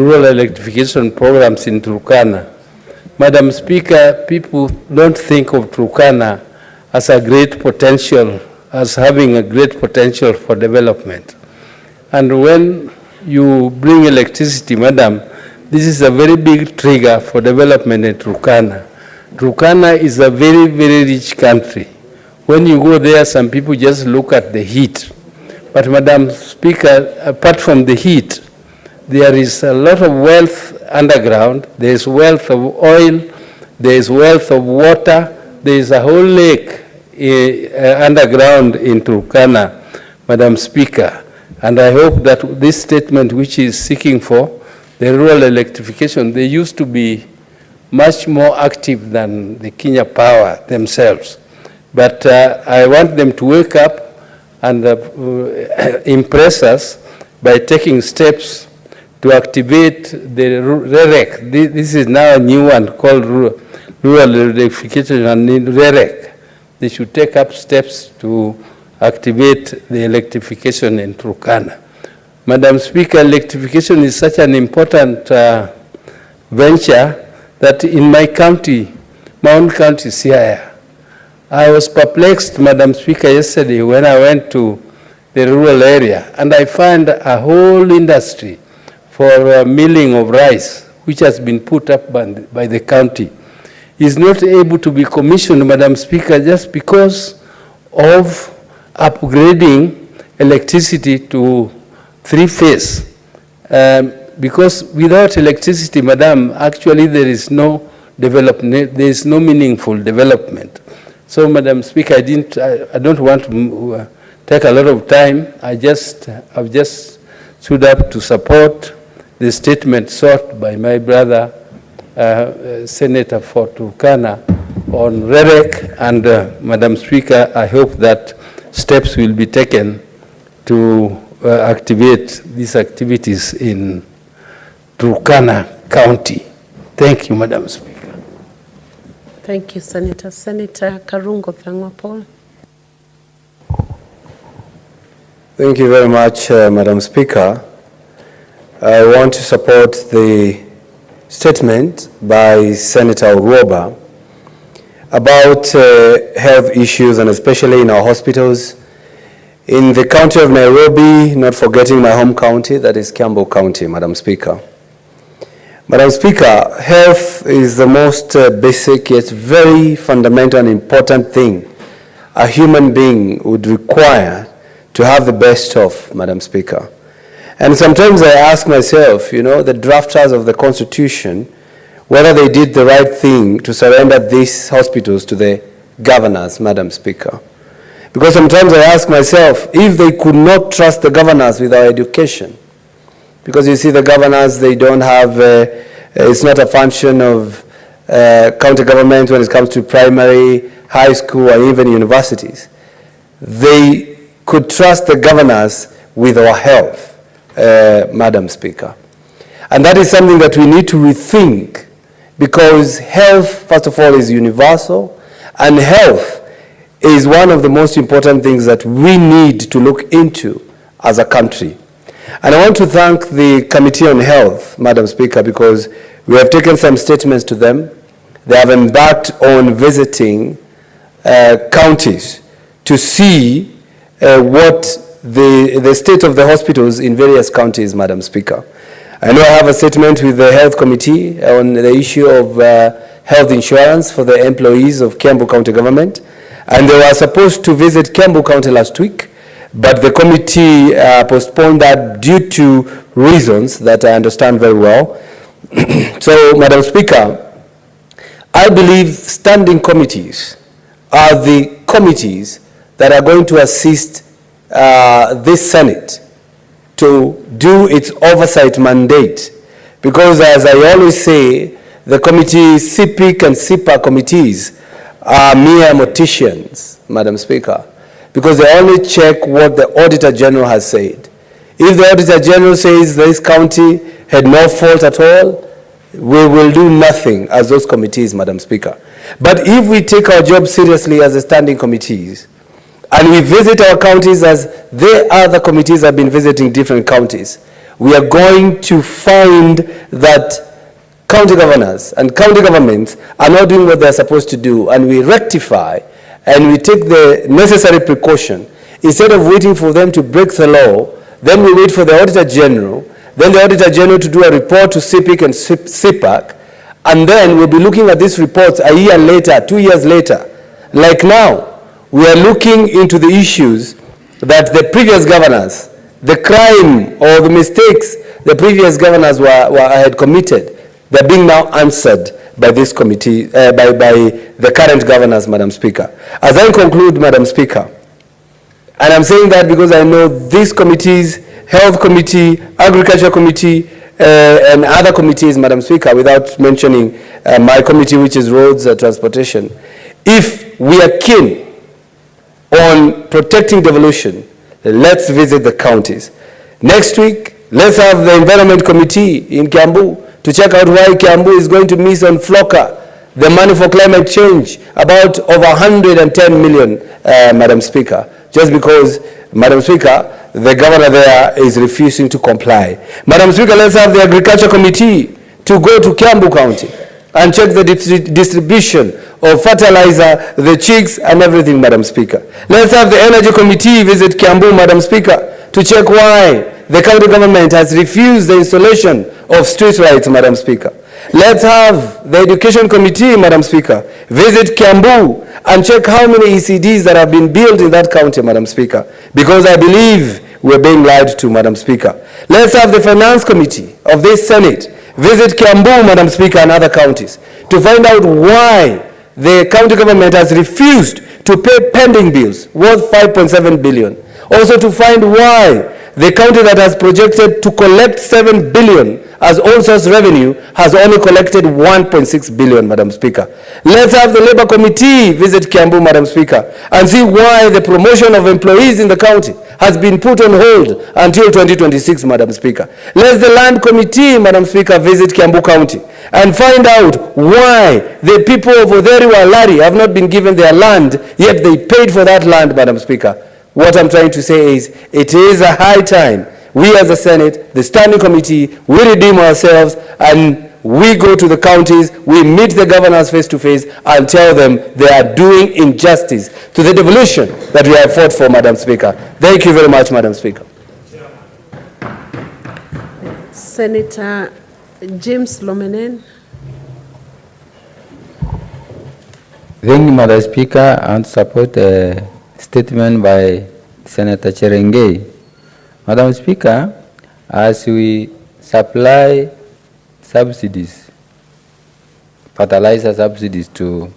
rural electrification programs in Turkana. Madam Speaker, people don't think of Turkana as a great potential, as having a great potential for development. And when you bring electricity, Madam, this is a very big trigger for development in Turkana. Turkana is a very, very rich country. When you go there, some people just look at the heat. But Madam Speaker, apart from the heat, there is a lot of wealth underground. There is wealth of oil. There is wealth of water. There is a whole lake underground in Turkana, Madam Speaker. And I hope that this statement, which is seeking for the rural electrification, they used to be much more active than the Kenya Power themselves. But I want them to wake up and impress us by taking steps to activate the REREC. This is now a new one called Rural Electrification and REREC. They should take up steps to activate the electrification in Turkana. Madam Speaker, electrification is such an important venture that in my county, my own county, Siaya, I was perplexed, Madam Speaker, yesterday when I went to the rural area, and I found a whole industry for milling of rice, which has been put up by the county, is not able to be commissioned, Madam Speaker, just because of upgrading electricity to three-phase. Because without electricity, Madam, actually there is no development, there is no meaningful development. So, Madam Speaker, I don't want to take a lot of time. I've just stood up to support the statement sought by my brother, Senator for Turkana, on REREC, and Madam Speaker, I hope that steps will be taken to activate these activities in Turkana County. Thank you, Madam Speaker. Thank you, Senator. Senator Karungo Thangwapol. Thank you very much, Madam Speaker. I want to support the statement by Senator Uroba about health issues, and especially in our hospitals in the county of Nairobi, not forgetting my home county, that is Kiambu County, Madam Speaker. Madam Speaker, health is the most basic yet very fundamental and important thing a human being would require to have the best of, Madam Speaker. And sometimes I ask myself, you know, the drafters of the Constitution, whether they did the right thing to surrender these hospitals to the governors, Madam Speaker. Because sometimes I ask myself, if they could not trust the governors with our education, because you see the governors, they don't have, it's not a function of county government when it comes to primary, high school, or even universities. They could trust the governors with our health, Madam Speaker. And that is something that we need to rethink, because health, first of all, is universal, and health is one of the most important things that we need to look into as a country. And I want to thank the Committee on Health, Madam Speaker, because we have taken some statements to them. They have embarked on visiting counties to see what the state of the hospitals in various counties, Madam Speaker. I know I have a statement with the Health Committee on the issue of health insurance for the employees of Kiambu County Government. And they were supposed to visit Kiambu County last week, but the committee postponed that due to reasons that I understand very well. So, Madam Speaker, I believe standing committees are the committees that are going to assist this Senate to do its oversight mandate. Because as I always say, the committee, CPIC and CIPA committees are mere morticians, Madam Speaker, because they only check what the Auditor General has said. If the Auditor General says this county had no fault at all, we will do nothing as those committees, Madam Speaker. But if we take our job seriously as the standing committees, and we visit our counties as the other committees have been visiting different counties, we are going to find that county governors and county governments are not doing what they're supposed to do, and we rectify and we take the necessary precaution. Instead of waiting for them to break the law, then we wait for the Auditor General, then the Auditor General to do a report to CPIC and CPAC, and then we'll be looking at these reports a year later, 2 years later. Like now, we are looking into the issues that the previous governors, the crime or the mistakes the previous governors had committed, they're being now answered by this committee, by the current governors, Madam Speaker. As I conclude, Madam Speaker, and I'm saying that because I know these committees, Health Committee, Agriculture Committee, and other committees, Madam Speaker, without mentioning my committee, which is Roads Transportation, if we are keen on protecting devolution, let's visit the counties. Next week, let's have the Environment Committee in Kiambu to check out why Kiambu is going to miss on FLOCA, the money for climate change, about over 110 million, Madam Speaker, just because, Madam Speaker, the governor there is refusing to comply. Madam Speaker, let's have the Agriculture Committee to go to Kiambu County and check the distribution of fertilizer, the chicks and everything, Madam Speaker. Let's have the Energy Committee visit Kiambu, Madam Speaker, to check why the county government has refused the installation of street lights, Madam Speaker. Let's have the Education Committee, Madam Speaker, visit Kiambu and check how many ECDs that have been built in that county, Madam Speaker, because I believe we're being lied to, Madam Speaker. Let's have the Finance Committee of this Senate visit Kiambu, Madam Speaker, and other counties to find out why the county government has refused to pay pending bills worth 5.7 billion. Also to find why the county that has projected to collect 7 billion as own source revenue has only collected 1.6 billion, Madam Speaker. Let's have the Labour Committee visit Kiambu, Madam Speaker, and see why the promotion of employees in the county has been put on hold until 2026, Madam Speaker. Let's the Land Committee, Madam Speaker, visit Kiambu County and find out why the people of Oderiwa Lari have not been given their land, yet they paid for that land, Madam Speaker. What I'm trying to say is, it is a high time we as the Senate, the Standing Committee, we redeem ourselves and we go to the counties, we meet the governors face to face and tell them they are doing injustice to the devolution that we have fought for, Madam Speaker. Thank you very much, Madam Speaker. Senator James Lomenen. Thank you, Madam Speaker, and support a statement by Senator Cherengei. Madam Speaker, as we supply subsidies, fertilizer subsidies to